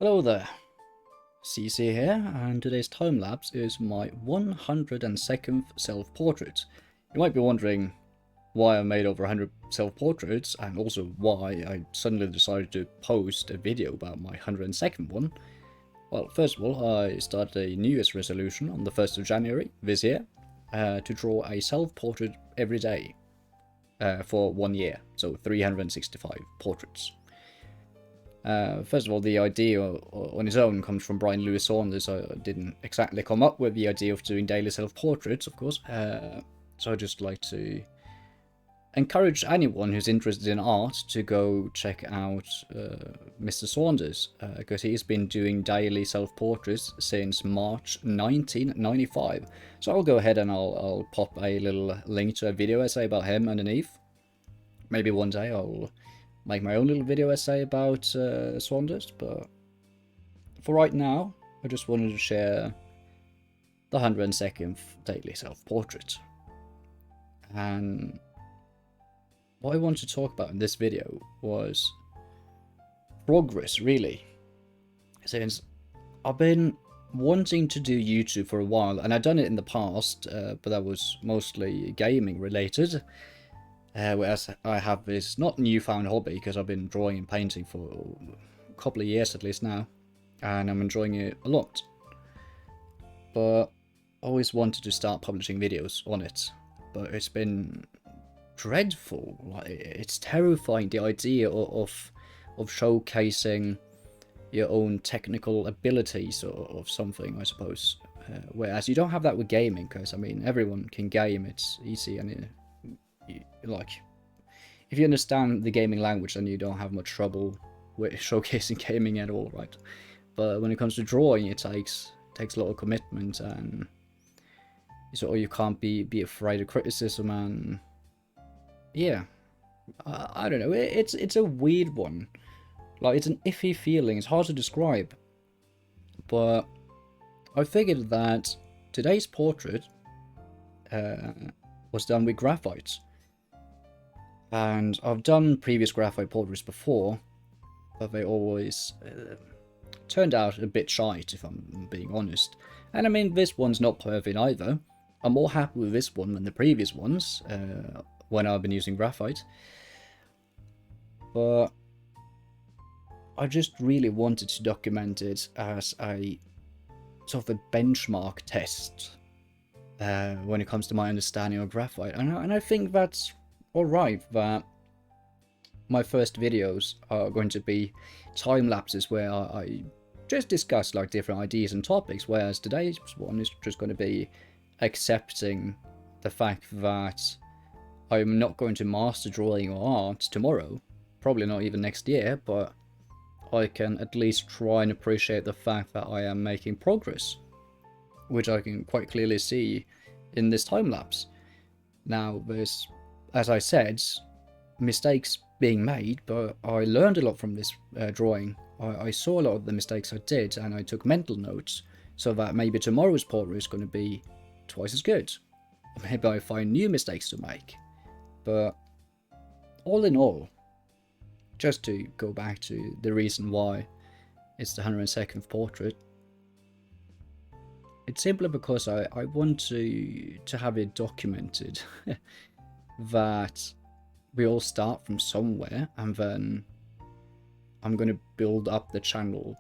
Hello there, CC here, and today's time lapse is my 102nd self-portrait. You might be wondering why I made over 100 self-portraits, and also why I suddenly decided to post a video about my 102nd one. Well, first of all, I started a New Year's resolution on the 1st of January this year to draw a self-portrait every day for 1 year, so 365 portraits. First of all, the idea on its own comes from Bryan Saunders. I didn't exactly come up with the idea of doing daily self-portraits, of course. So I'd just like to encourage anyone who's interested in art to go check out Mr. Saunders, because he's been doing daily self-portraits since March 1995. So I'll go ahead and I'll pop a little link to a video essay about him underneath. Maybe one day I'll make my own little video essay about Saunders, but for right now, I just wanted to share the 102nd daily self-portrait. And what I wanted to talk about in this video was progress, really. Since I've been wanting to do YouTube for a while, and I've done it in the past, but that was mostly gaming related. Whereas I have this not newfound hobby, because I've been drawing and painting for a couple of years at least now, and I'm enjoying it a lot. But I always wanted to start publishing videos on it, but it's been dreadful. Like, it's terrifying, the idea of showcasing your own technical abilities of something, I suppose. Whereas you don't have that with gaming, because I mean everyone can game, it's easy, and like, if you understand the gaming language, then you don't have much trouble with showcasing gaming at all, right? But when it comes to drawing, it takes a lot of commitment, and so you can't be afraid of criticism, and yeah, I don't know. It's a weird one. Like, it's an iffy feeling. It's hard to describe, but I figured that today's portrait was done with graphite. And I've done previous graphite portraits before, but they always turned out a bit shite, if I'm being honest. And I mean, this one's not perfect either. I'm more happy with this one than the previous ones, when I've been using graphite. But I just really wanted to document it as a sort of a benchmark test when it comes to my understanding of graphite. And I think that's alright, that my first videos are going to be time lapses where I just discuss like different ideas and topics, whereas today's one is just going to be accepting the fact that I'm not going to master drawing or art tomorrow, probably not even next year, but I can at least try and appreciate the fact that I am making progress, which I can quite clearly see in this time lapse. Now, there's, as I said, mistakes being made, but I learned a lot from this drawing. I saw a lot of the mistakes I did, and I took mental notes, so that maybe tomorrow's portrait is going to be twice as good. Or maybe I find new mistakes to make. But all in all, just to go back to the reason why it's the 102nd portrait, it's simply because I want to have it documented that we all start from somewhere, and then I'm going to build up the channel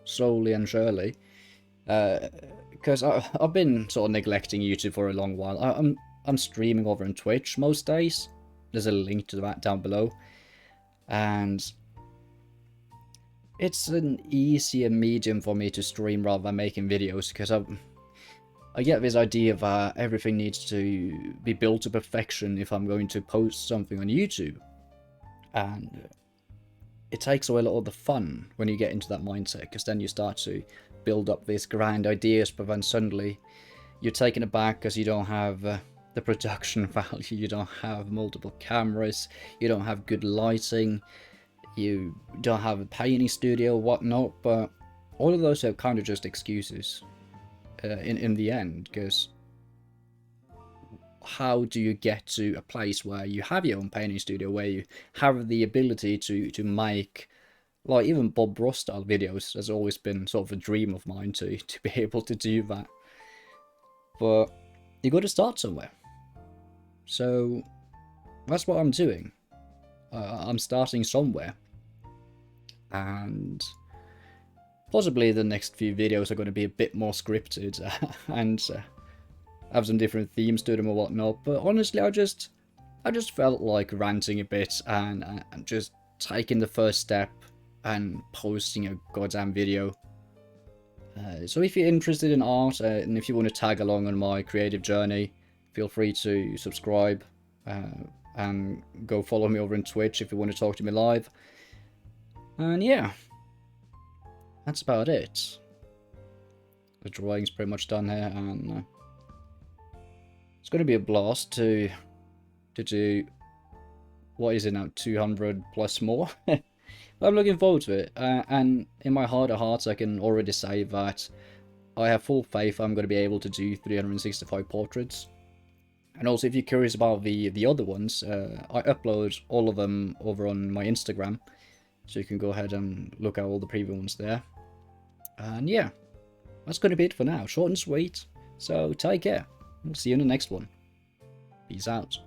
slowly and surely. Because I've been sort of neglecting YouTube for a long while. I'm streaming over on Twitch most days. There's a link to that down below. And it's an easier medium for me to stream rather than making videos, because I get this idea that everything needs to be built to perfection if I'm going to post something on YouTube. And it takes away a lot of the fun when you get into that mindset, because then you start to build up these grand ideas, but then suddenly you're taken aback because you don't have the production value, you don't have multiple cameras, you don't have good lighting, you don't have a painting studio, whatnot. But all of those are kind of just excuses in the end, because how do you get to a place where you have your own painting studio, where you have the ability to make Like, even Bob Ross style videos has always been sort of a dream of mine to be able to do that. But you got to start somewhere. So that's what I'm doing. I'm starting somewhere. And possibly the next few videos are going to be a bit more scripted and have some different themes to them or whatnot. But honestly, I just felt like ranting a bit and just taking the first step and posting a goddamn video. So if you're interested in art and if you want to tag along on my creative journey, feel free to subscribe and go follow me over on Twitch if you want to talk to me live. And yeah, that's about it. The drawing's pretty much done here, and it's going to be a blast to do, what is it now, 200 plus more? I'm looking forward to it, and in my heart of hearts I can already say that I have full faith I'm going to be able to do 365 portraits. And also, if you're curious about the other ones, I upload all of them over on my Instagram, so you can go ahead and look at all the previous ones there. And yeah, that's going to be it for now, short and sweet, so take care, we'll see you in the next one. Peace out.